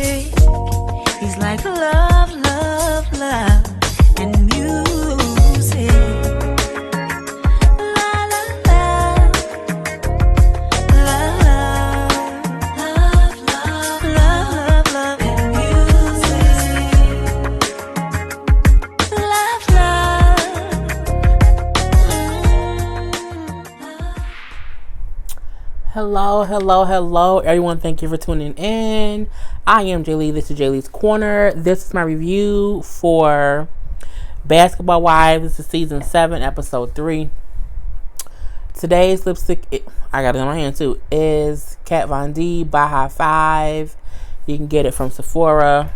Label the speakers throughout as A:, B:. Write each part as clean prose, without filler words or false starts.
A: music. He's like love, love, love, and music. La la la, love, love, love, love, love, love, and music. Love, love.
B: Hello, everyone. Thank you for tuning in. I am Jay Lee. This is Jay Lee's Corner. This is my review for Basketball Wives. This is season 7, episode 3. Today's lipstick, I got it in my hand too, is Kat Von D Baja 5. You can get it from Sephora.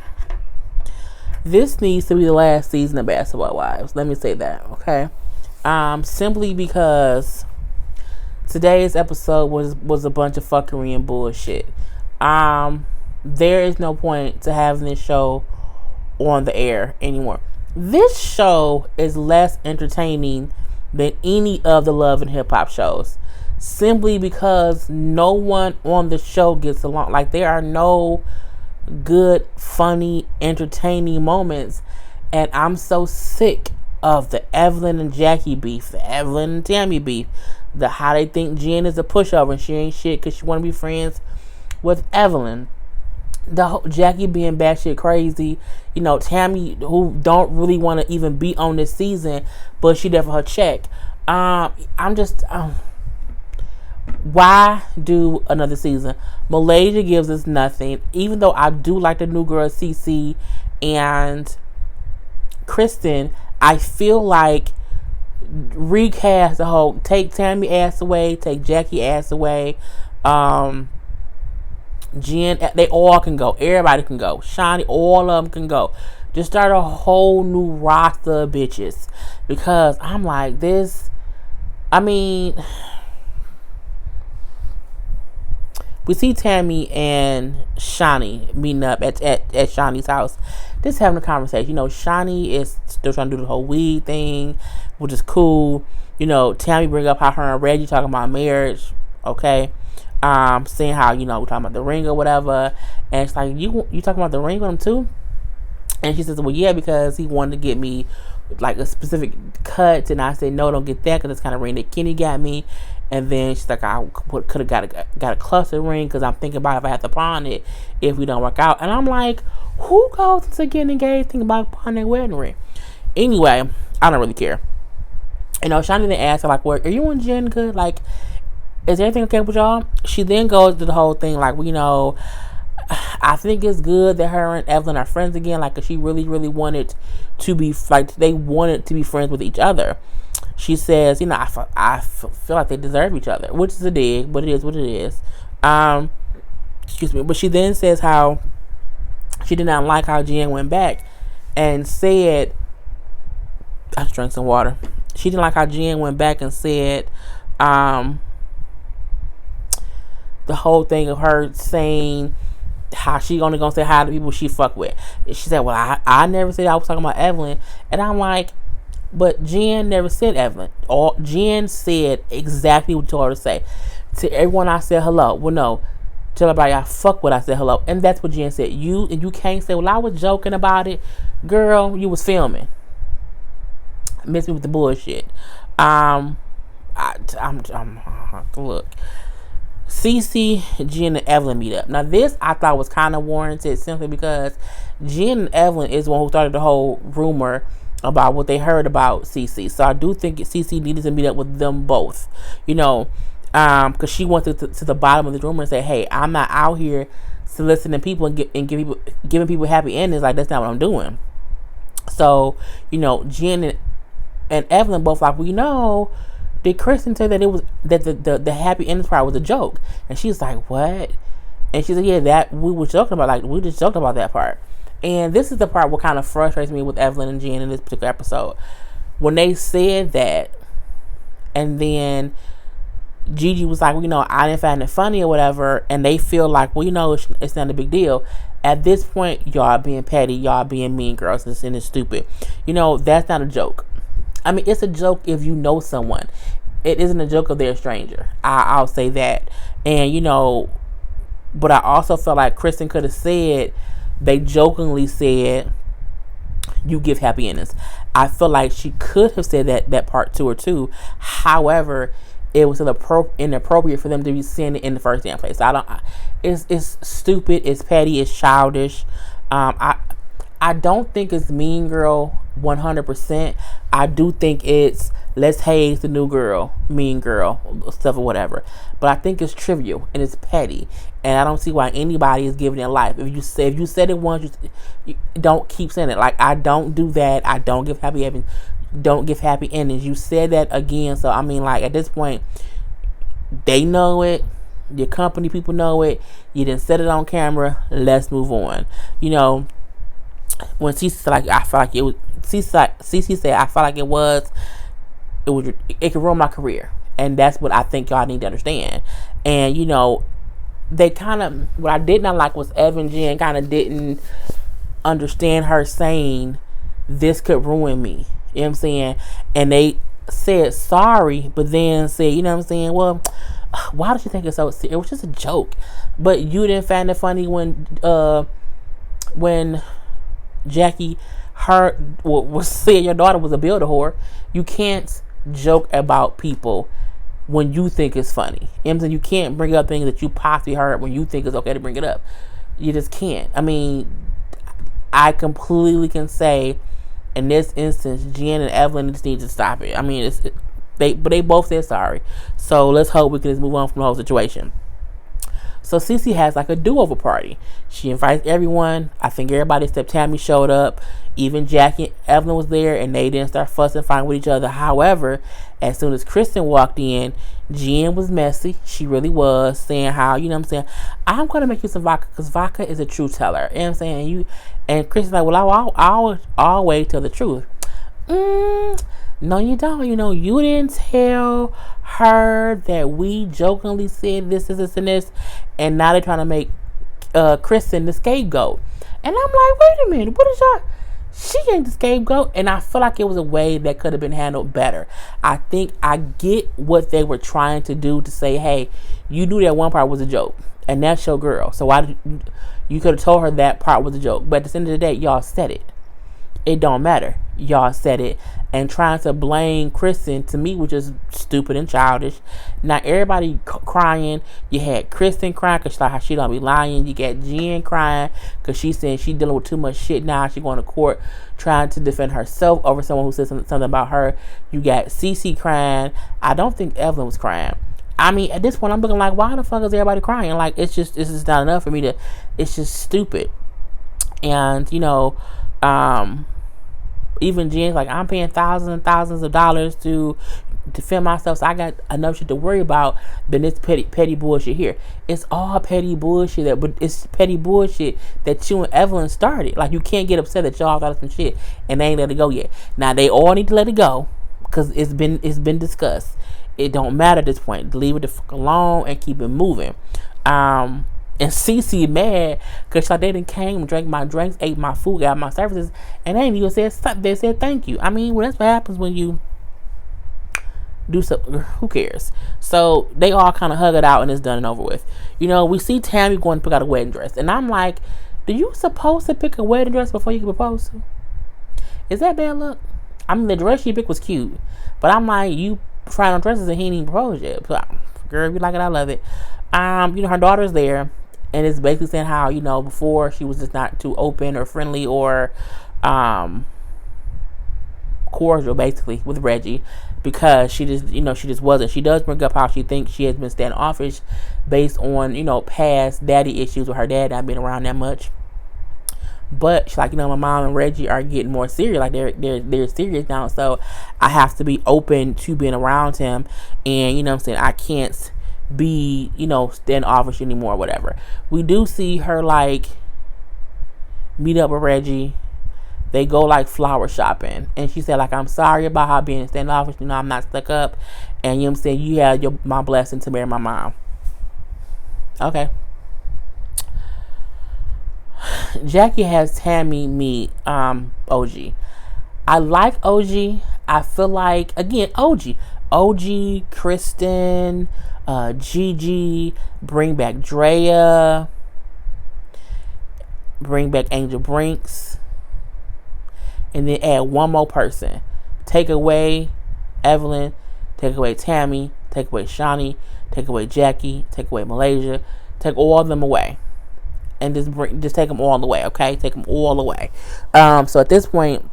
B: This needs to be the last season of Basketball Wives. Let me say that, okay? Simply because today's episode was a bunch of fuckery and bullshit. There is no point to having this show on the air anymore. This show is less entertaining than any of the love and hip hop shows, simply because no one on the show gets along. Like, there are no good, funny, entertaining moments, and I'm so sick of the Evelyn and Jackie beef, the Evelyn and Tammy beef, the how they think Jen is a pushover and she ain't shit because she want to be friends with Evelyn. The whole Jackie being batshit crazy, Tammy who don't really want to even be on this season, but she there for her check. I'm just, why do another season? Malaysia gives us nothing, even though I do like the new girl Cece and Kristen. I feel like recast the whole, take Tammy ass away, take Jackie ass away, Jen, they all can go, everybody can go, Shani, all of them can go. Just start a whole new roster of bitches, because I'm like, this, we see Tammy and Shani meeting up at Shani's house, just having a conversation. Shani is still trying to do the whole weed thing, which is cool. Tammy bring up how her and Reggie talking about marriage, okay? Saying how, we're talking about the ring or whatever, and it's like, you talking about the ring with him too? And she says, well, yeah, because he wanted to get me like a specific cut, and I said, no, don't get that, because it's kind of ring that Kenny got me. And then she's like, I could have got a cluster ring, because I'm thinking about if I have to pawn it if we don't work out. And I'm like, who goes into getting engaged thinking about pawning their wedding ring? Anyway, I don't really care. Shani then asked her, like, well, are you and Jen good? Like, is everything okay with y'all? She then goes to the whole thing, like, well, I think it's good that her and Evelyn are friends again, like, cause she really, really wanted to be, like, they wanted to be friends with each other. She says, I feel like they deserve each other, which is a dig, but it is what it is. Excuse me. But she then says how she did not like how Jen went back and said, I just drank some water. She didn't like how Jen went back and said, the whole thing of her saying how she only gonna say hi to people she fuck with. She said, well, I never said I was talking about Evelyn. And I'm like, but Jen never said Evelyn. Jen said exactly what you told her to say. To everyone I said hello. Well, no. Tell everybody I fuck what I said hello. And that's what Jen said. You can't say, well, I was joking about it. Girl, you was filming. Miss me with the bullshit. Look. Cece, Jen, and Evelyn meet up. Now, this I thought was kind of warranted, simply because Jen and Evelyn is the one who started the whole rumor about what they heard about Cece. So I do think Cece needed to meet up with them both, because she went to the bottom of the rumor and say, hey, I'm not out here soliciting people and giving people happy endings. Like, that's not what I'm doing. So, Jen and Evelyn both like, well, did Kristen say that it was that the happy ending part was a joke? And she's like, what? And she said, yeah, that we were joking about. Like, we just joked about that part. And this is the part what kind of frustrates me with Evelyn and Jen in this particular episode. When they said that, and then Gigi was like, I didn't find it funny or whatever, and they feel like, it's not a big deal. At this point, y'all being petty, y'all being mean girls, and it's stupid. That's not a joke. It's a joke if you know someone. It isn't a joke if they're a stranger. I'll say that. And, But I also felt like Kristen could have said, they jokingly said, you give happy endings. I feel like she could have said that part to her too. However, it was inappropriate for them to be saying it in the first damn place. It's stupid. It's petty. It's childish. I don't think it's Mean Girl 100%. I do think it's let's haze the new girl, Mean Girl, stuff or whatever. But I think it's trivial and it's petty, and I don't see why anybody is giving it life. If you said it once, you don't keep saying it. Like, I don't do that. I don't give happy endings. Don't give happy endings. You said that again, so I mean, like, at this point, they know it. Your company people know it. You didn't set it on camera. Let's move on. You know, when Cece said, like, I felt like it was. Cece said, I felt like it could ruin my career, and that's what I think y'all need to understand. And you know, they kind of, what I did not like was Evan Jen kind of didn't understand her saying this could ruin me. You know what I'm saying? And they said sorry, but then said, you know what I'm saying? Well, why did you think it's so serious? It was just a joke. But you didn't find it funny when Jackie was saying your daughter was a builder whore. You can't joke about people when you think it's funny. You know what I'm saying? You can't bring up things that you possibly heard when you think it's okay to bring it up. You just can't. I mean, I completely can say in this instance, Jen and Evelyn just need to stop it. I mean, they both said sorry. So let's hope we can just move on from the whole situation. So Cece has like a do-over party. She invites everyone. I think everybody except Tammy showed up. Even Jackie and Evelyn was there, and they didn't start fussing, fighting with each other. However, as soon as Kristen walked in, Jen was messy. She really was, saying how, you know what I'm saying, I'm going to make you some vodka because vodka is a truth teller. You know what I'm saying? And Kristen's like, well, I'll always tell the truth. No, you don't. You know, you didn't tell her that we jokingly said this, and this, and now they're trying to make Kristen the scapegoat. And I'm like, wait a minute, what is y'all? She ain't the scapegoat, and I feel like it was a way that could have been handled better. I think I get what they were trying to do to say, hey, you knew that one part was a joke, and that's your girl. So why you could have told her that part was a joke, but at the end of the day, y'all said it. It don't matter. Y'all said it. And trying to blame Kristen, to me, was just stupid and childish. Now, everybody crying. You had Kristen crying because like how she don't be lying. You got Jen crying because she saying she dealing with too much shit now. She going to court trying to defend herself over someone who said something about her. You got Cece crying. I don't think Evelyn was crying. I mean, at this point, I'm looking like, why the fuck is everybody crying? Like, it's just not enough for me to, it's just stupid. And, you know, even Jen's like, I'm paying thousands and thousands of dollars to defend myself, so I got enough shit to worry about than this petty bullshit here. It's all petty bullshit, but it's petty bullshit that you and Evelyn started. Like, you can't get upset that y'all got some shit and they ain't let it go yet. Now they all need to let it go because it's been discussed. It don't matter at this point. Leave it the fuck alone and keep it moving. And Cece mad because like, they done came, drank my drinks, ate my food, got my services, and they ain't even said they said thank you. I mean, well, that's what happens when you do something. Who cares? So they all kind of hug it out and it's done and over with. You know, we see Tammy going to pick out a wedding dress, and I'm like, do you supposed to pick a wedding dress before you can propose? Is that bad luck? I mean, the dress she picked was cute, but I'm like, you tried on dresses and he ain't even proposed yet. So, girl, if you like it, I love it. You know, her daughter's there. And it's basically saying how, you know, before she was just not too open or friendly or cordial, basically, with Reggie, because she just wasn't. She does bring up how she thinks she has been standoffish based on, you know, past daddy issues with her dad not being around that much. But she's like, you know, my mom and Reggie are getting more serious. Like, they're serious now, so I have to be open to being around him. And, you know what I'm saying, I can't be, you know, standoffish anymore or whatever. We do see her like meet up with Reggie. They go like flower shopping, and she said like, I'm sorry about how being standoffish, you know, I'm not stuck up, and you know what I'm saying, you had my blessing to marry my mom. Okay. Jackie has Tammy meet OG. I like OG. I feel like, again, OG, Kristen, Gigi, bring back Drea, bring back Angel Brinks, and then add one more person. Take away Evelyn, take away Tammy, take away Shawnee, take away Jackie, take away Malaysia, take all of them away, and just take them all away. Okay, take them all away. So at this point,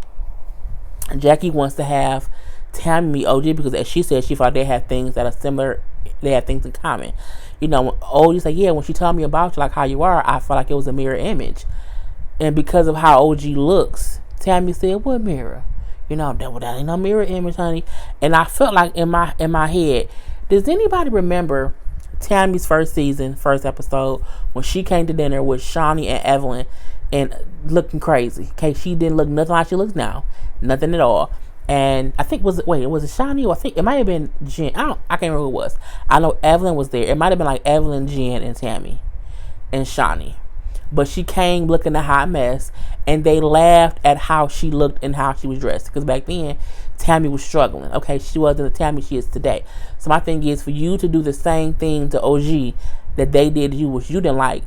B: Jackie wants to have Tammy meet OG because, as she said, she thought they had things that are similar. They had things in common. You know, OG's like, yeah, when she told me about you, like how you are, I felt like it was a mirror image. And because of how OG looks, Tammy said, what mirror? You know, that ain't no mirror image, honey. And I felt like in my head, does anybody remember Tammy's first season, first episode, when she came to dinner with Shawnee and Evelyn and looking crazy? Okay, she didn't look nothing like she looks now. Nothing at all. And I think was it Shawnee, or I think it might have been Jen. I can't remember who it was. I know Evelyn was there. It might have been like Evelyn, Jen, and Tammy and Shawnee. But she came looking a hot mess, and they laughed at how she looked and how she was dressed. Because back then, Tammy was struggling. Okay, she wasn't the Tammy she is today. So my thing is, for you to do the same thing to OG that they did to you, which you didn't like,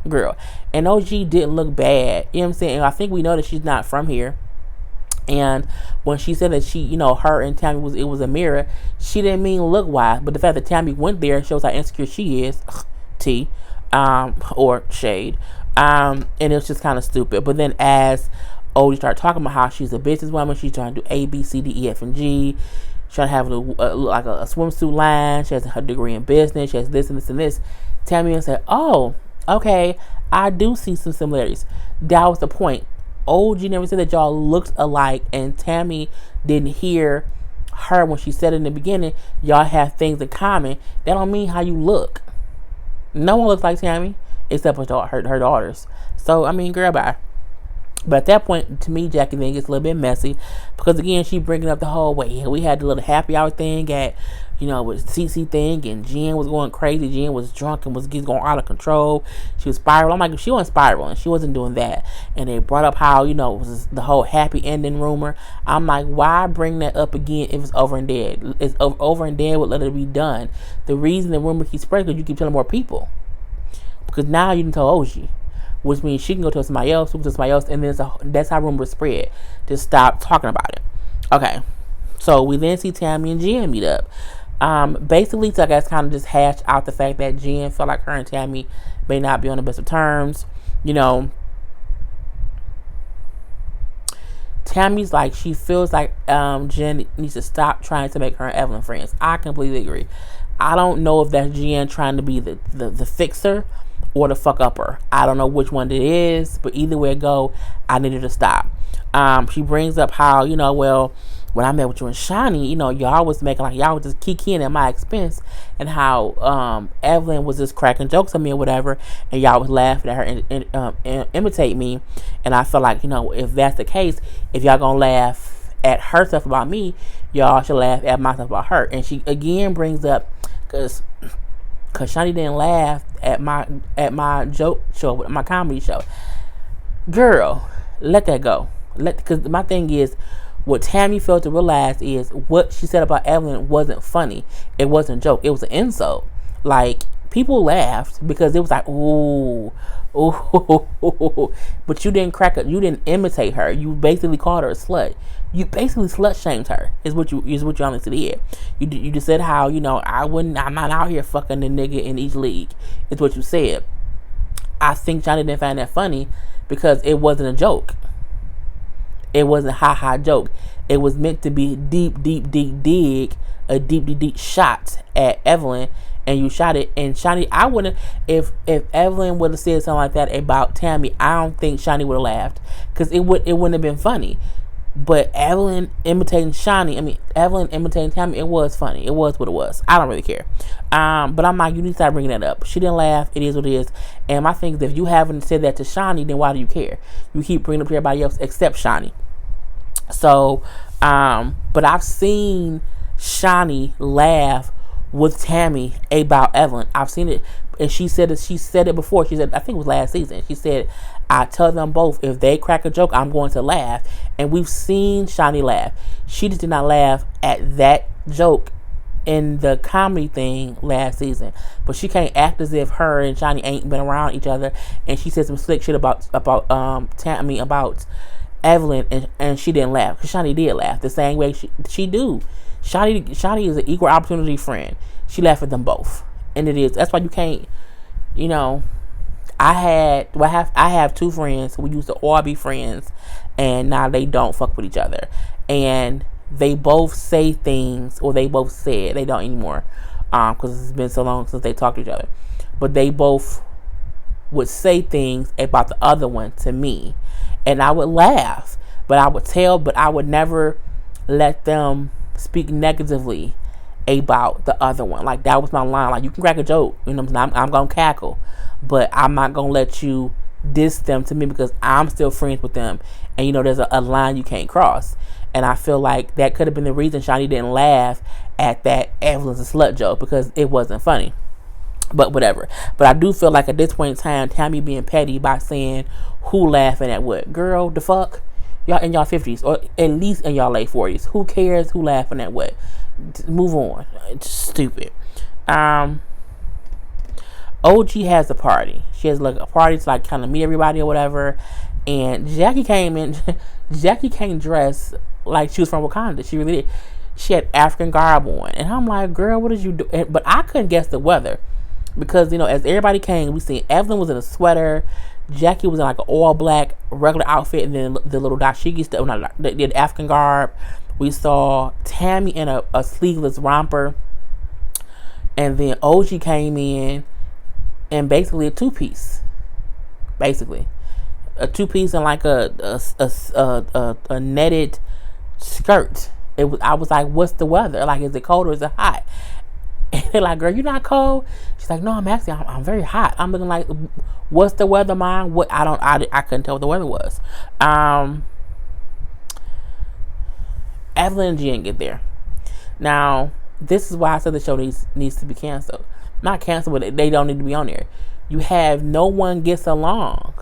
B: girl. And OG didn't look bad. You know what I'm saying? And I think we know that she's not from here. And when she said that she, you know, her and Tammy it was a mirror, she didn't mean look wise. But the fact that Tammy went there shows how insecure she is. T. Or shade. And it was just kind of stupid. But then as Odie started talking about how she's a businesswoman, she's trying to do A, B, C, D, E, F, and G. She's trying to have like a swimsuit line. She has her degree in business. She has this and this and this. Tammy said, oh, okay, I do see some similarities. That was the point. OG never said that y'all looked alike, and Tammy didn't hear her when she said in the beginning, y'all have things in common. That don't mean how you look. No one looks like Tammy except for her daughters. So, I mean, girl, bye. But at that point, to me, Jackie then gets a little bit messy because, again, she bringing up the whole way. Yeah, we had the little happy hour thing at, you know, with CC thing, and Jen was going crazy. Jen was drunk and was going out of control. She was spiraling. I'm like, she wasn't spiraling. She wasn't doing that. And they brought up how, you know, it was the whole happy ending rumor. I'm like, why bring that up again if it's over and dead? It's over and dead. Would let it be done. The reason the rumor keeps spreading is because you keep telling more people. Because now you didn't tell OG. Which means she can go to somebody else, who to somebody else, and then that's how rumors spread. Just stop talking about it. Okay. So we then see Tammy and Jen meet up. Basically, to, I guess, kind of just hash out the fact that Jen felt like her and Tammy may not be on the best of terms. You know, Tammy's like, she feels like Jen needs to stop trying to make her and Evelyn friends. I completely agree. I don't know if that's Jen trying to be the fixer or the fuck upper. I don't know which one it is, but either way it go, I needed to stop. She brings up how, you know, well, when I met with you and Shawnee, you know, y'all was making like y'all was just kikiing at my expense, and how Evelyn was just cracking jokes on me or whatever, and y'all was laughing at her and imitate me. And I feel like, you know, if that's the case, if y'all gonna laugh at her stuff about me, y'all should laugh at my stuff about her. And she again brings up, because Shawnee didn't laugh at my joke show, my comedy show. Girl, let that go. Because my thing is, what Tammy failed to realize is what she said about Evelyn wasn't funny. It wasn't a joke. It was an insult. Like, people laughed because it was like, ooh, but you didn't you didn't imitate her. You basically called her a slut. You basically slut shamed her. Is what you honestly did. You just said how, you know, I'm not out here fucking the nigga in each league. Is what you said. I think Johnny didn't find that funny because it wasn't a joke. It wasn't a ha-ha joke. It was meant to be deep shot at Evelyn, and you shot it. And Shawnee, I wouldn't, if Evelyn would have said something like that about Tammy, I don't think Shawnee would have laughed, because it wouldn't have been funny. But Evelyn imitating Tammy, it was funny. It was what it was. I don't really care. But I'm like, you need to start bringing that up. She didn't laugh. It is what it is. And my thing is, if you haven't said that to Shawnee, then why do you care? You keep bringing it up to everybody else except Shawnee. So, but I've seen Shawnee laugh with Tammy about Evelyn. I've seen it, and she said it before. She said, I think it was last season. She said, I tell them both, if they crack a joke, I'm going to laugh. And we've seen Shawnee laugh. She just did not laugh at that joke in the comedy thing last season, but she can't act as if her and Johnny ain't been around each other. And she said some slick shit about Evelyn, and she didn't laugh, because Shani did laugh the same way she do. Shani is an equal opportunity friend. She laughed at them both, and that's why you can't, you know. I have two friends who used to all be friends, and now they don't fuck with each other, and they both say things, or they both said, they don't anymore, because it's been so long since they talked to each other, but they both would say things about the other one to me, and I would laugh, but I would never let them speak negatively about the other one. Like, that was my line. Like, you can crack a joke, you know what I'm saying? I'm gonna cackle, but I'm not gonna let you diss them to me, because I'm still friends with them, and you know there's a line you can't cross. And I feel like that could have been the reason Shani didn't laugh at that Evelyn's a slut joke, because it wasn't funny. But whatever. But I do feel like at this point in time, Tammy being petty by saying who laughing at what. Girl, the fuck? Y'all in y'all 50s, or at least in y'all late 40s. Who cares who laughing at what? Move on. It's stupid. OG has a party. She has like a party to like kind of meet everybody or whatever. And Jackie came in. Jackie came dressed like she was from Wakanda. She really did. She had African garb on. And I'm like, girl, what did you do? But I couldn't guess the weather. Because, you know, as everybody came, we seen Evelyn was in a sweater. Jackie was in like an all black regular outfit. And then the little dashiki stuff, the African garb. We saw Tammy in a sleeveless romper. And then OG came in and basically a two-piece. Basically. A two-piece and like a netted skirt. I was like, what's the weather? Like, is it cold or is it hot? And they're like, girl, you not cold? She's like, no, I'm very hot. I'm looking like, what's the weather, Mom? I couldn't tell what the weather was. Evelyn and G didn't get there. Now, this is why I said the show needs to be canceled. Not canceled, but they don't need to be on there. You have no one gets along.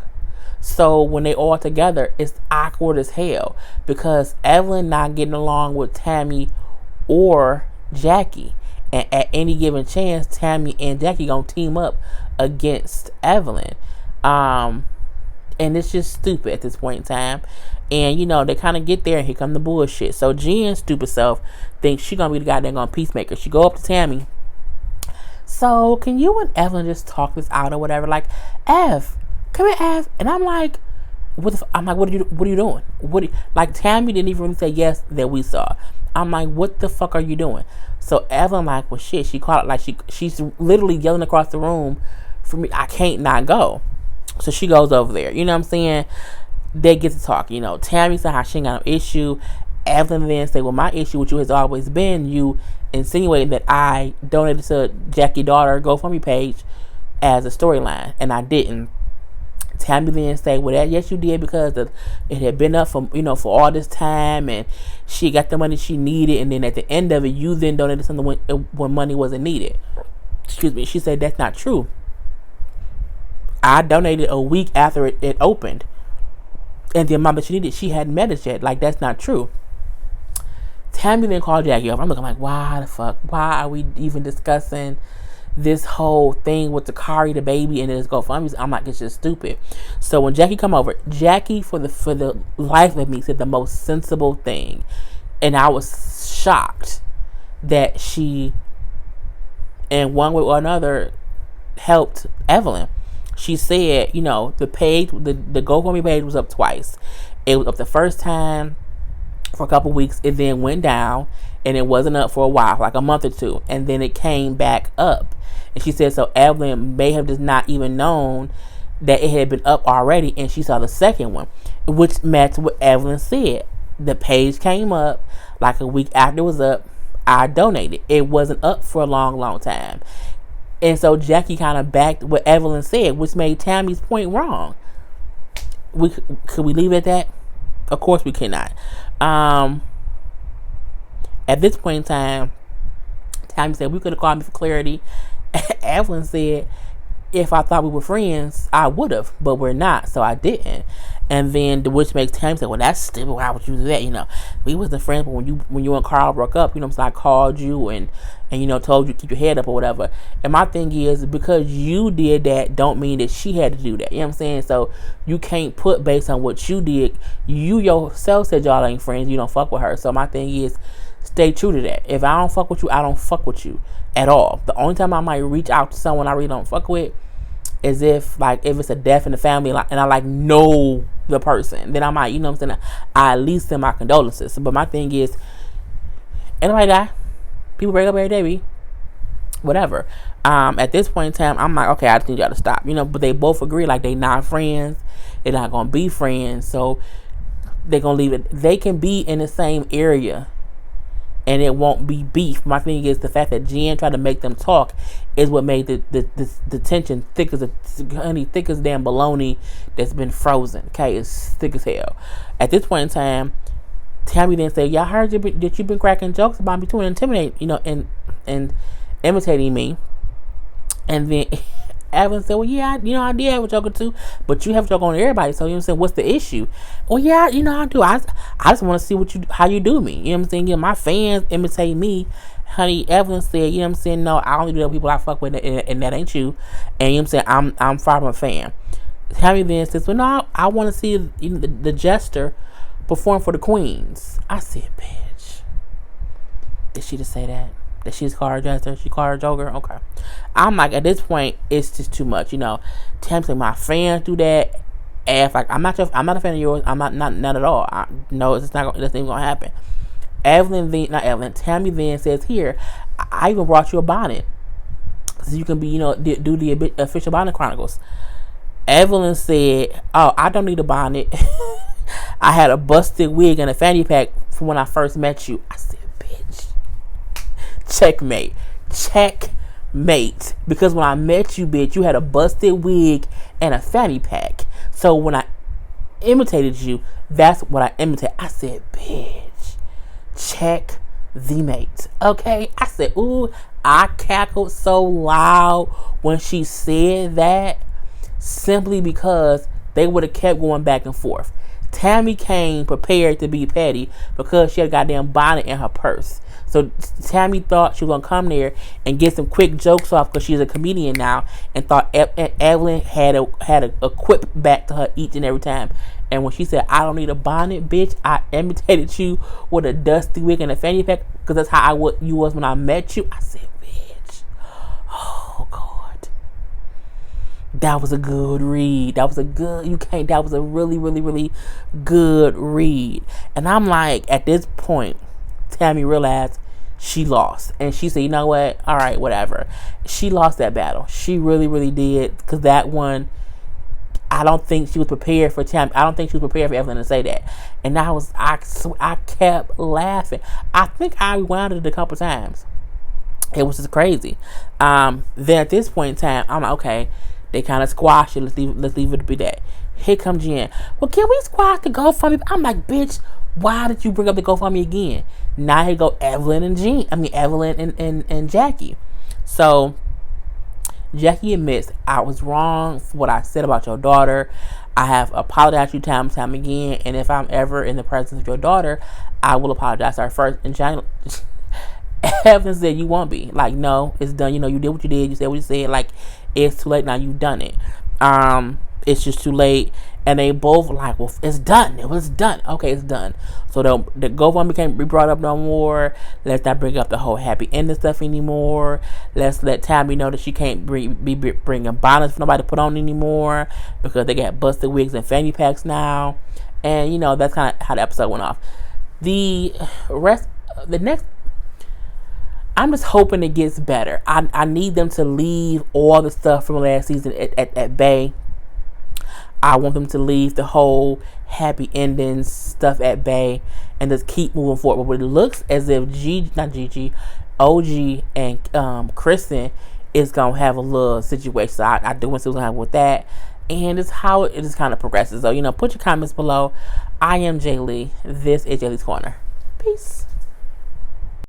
B: So when they all together, it's awkward as hell, because Evelyn not getting along with Tammy or Jackie. And at any given chance, Tammy and Jackie gonna team up against Evelyn. And it's just stupid at this point in time. And, you know, they kind of get there and here come the bullshit. So Jen's stupid self thinks she gonna be the goddamn peacemaker. She go up to Tammy. So can you and Evelyn just talk this out or whatever? Like, Ev, come here, Ev. And I'm like, what are you doing? Like, Tammy didn't even really say yes that we saw. I'm like, what the fuck are you doing? So Evelyn like, well, shit. She called it like she's literally yelling across the room for me. I can't not go. So she goes over there. You know what I'm saying? They get to talk. You know, Tammy said how she ain't got no issue. Evelyn then say, well, my issue with you has always been you insinuating that I donated to Jackie's daughter GoFundMe page as a storyline, and I didn't. Tammy then say, well, yes, you did, because it had been up for all this time, and she got the money she needed, and then at the end of it, you then donated something when money wasn't needed. Excuse me. She said that's not true. I donated a week after it opened, and the amount that she needed, she hadn't met us yet. Like, that's not true. Tammy then called Jackie up. I'm looking like, why the fuck? Why are we even discussing this whole thing with the Kari, the baby, and then it's GoFundMe? I'm like, it's just stupid. So when Jackie come over, Jackie for the life of me said the most sensible thing, and I was shocked that she, in one way or another, helped Evelyn. She said, the page, the GoFundMe page was up twice. It was up the first time for a couple weeks. It then went down, and it wasn't up for a while, like a month or two, and then it came back up. And she said, so Evelyn may have just not even known that it had been up already, and she saw the second one, which matched what Evelyn said. The page came up like a week after it was up. I donated. It wasn't up for a long time. And so Jackie kind of backed what Evelyn said, which made Tammy's point wrong. Could we leave it at that? Of course we cannot. At this point in time, Tammy said, we could have called me for clarity. Evelyn said, if I thought we were friends, I would have, but we're not, so I didn't. And then, which makes Tammy say, well, that's stupid. Why would you do that? We wasn't friends, but when you and Carl broke up, so I called you and told you to keep your head up or whatever. And my thing is, because you did that, don't mean that she had to do that. You know what I'm saying? So you can't put based on what you did. You yourself said y'all ain't friends. You don't fuck with her. So my thing is, stay true to that. If I don't fuck with you, I don't fuck with you at all. The only time I might reach out to someone I really don't fuck with is if it's a death in the family and I know the person, then I might, I at least send my condolences. But my thing is, anybody die, people break up every day, whatever. At this point in time, I'm like, okay, I just need y'all to stop, but they both agree like they not friends, they're not gonna be friends, so they're gonna leave it. They can be in the same area and it won't be beef. My thing is the fact that Jen tried to make them talk is what made the tension thick as damn bologna that's been frozen. Okay, it's thick as hell. At this point in time, Tammy then said, "Y'all heard that you've been cracking jokes about me too and intimidating, and imitating me." And then Evelyn said, "Well, yeah, I did have a joke or two, but you have a joke on everybody. So what's the issue?" Well, yeah, I do. I just want to see how you do me. You know what I'm saying? My fans imitate me. Honey, Evelyn said, no, I only do the people I fuck with, and that ain't you. And I'm far from a fan. Tammy then says, well, no, I want to see the jester perform for the queens. I said, bitch, did she just say that? That she's called her jester? She called her joker? Okay. I'm like, at this point, it's just too much. Tammy said, my fans do that. And I'm not a fan of yours. I'm not at all. No, it's not even gonna happen. Tammy then says, here, I even brought you a bonnet so you can be, do the official bonnet chronicles. Evelyn said, oh, I don't need a bonnet. I had a busted wig and a fanny pack from when I first met you. I said, bitch, checkmate. Because when I met you, bitch, you had a busted wig and a fanny pack. So when I imitated you, that's what I imitated. I said, bitch, check the mate. Okay? I said, ooh, I cackled so loud when she said that, simply because they would have kept going back and forth. Tammy came prepared to be petty because she had a goddamn bonnet in her purse. So Tammy thought she was going to come there and get some quick jokes off because she's a comedian now, and thought Evelyn had a quip back to her each and every time. And when she said, I don't need a bonnet, bitch, I imitated you with a dusty wig and a fanny pack because that's how you was when I met you. I said, bitch, oh, God. That was a good read. That was a really, really, really good read. And I'm like, at this point, Tammy realized she lost. And she said, you know what? All right, whatever. She lost that battle. She really, really did. Because that one, I don't think she was prepared for Tammy. I don't think she was prepared for Evelyn to say that. And I kept laughing. I think I rewound it a couple times. It was just crazy. Then at this point in time, I'm like, okay, they kind of squashed it. Let's leave it to be that. Here comes Jen. Well, can we squash the GoFundMe? I'm like, bitch, why did you bring up the GoFundMe again? Now here go Evelyn and Jackie. So Jackie admits, I was wrong for what I said about your daughter. I have apologized to you time and time again, and if I'm ever in the presence of your daughter, I will apologize to her first. And Jackie, Evelyn said, you won't be. Like, no, it's done. You did what you did. You said what you said. Like, it's too late now. You've done it. It's just too late. And they both like, well, it's done. It was done. Okay, it's done. So the GoFundMe can't be brought up no more. Let's not bring up the whole happy ending stuff anymore. Let's let Tammy know that she can't be bringing bonnets for nobody to put on anymore because they got busted wigs and fanny packs now. And, that's kind of how the episode went off. The next, I'm just hoping it gets better. I need them to leave all the stuff from last season at bay. I want them to leave the whole happy endings stuff at bay and just keep moving forward. But it looks as if OG and Kristen is going to have a little situation. So I do want to see what's going to happen with that. And it's how it just kind of progresses. So, put your comments below. I am Jay Lee. This is Jay Lee's Corner. Peace.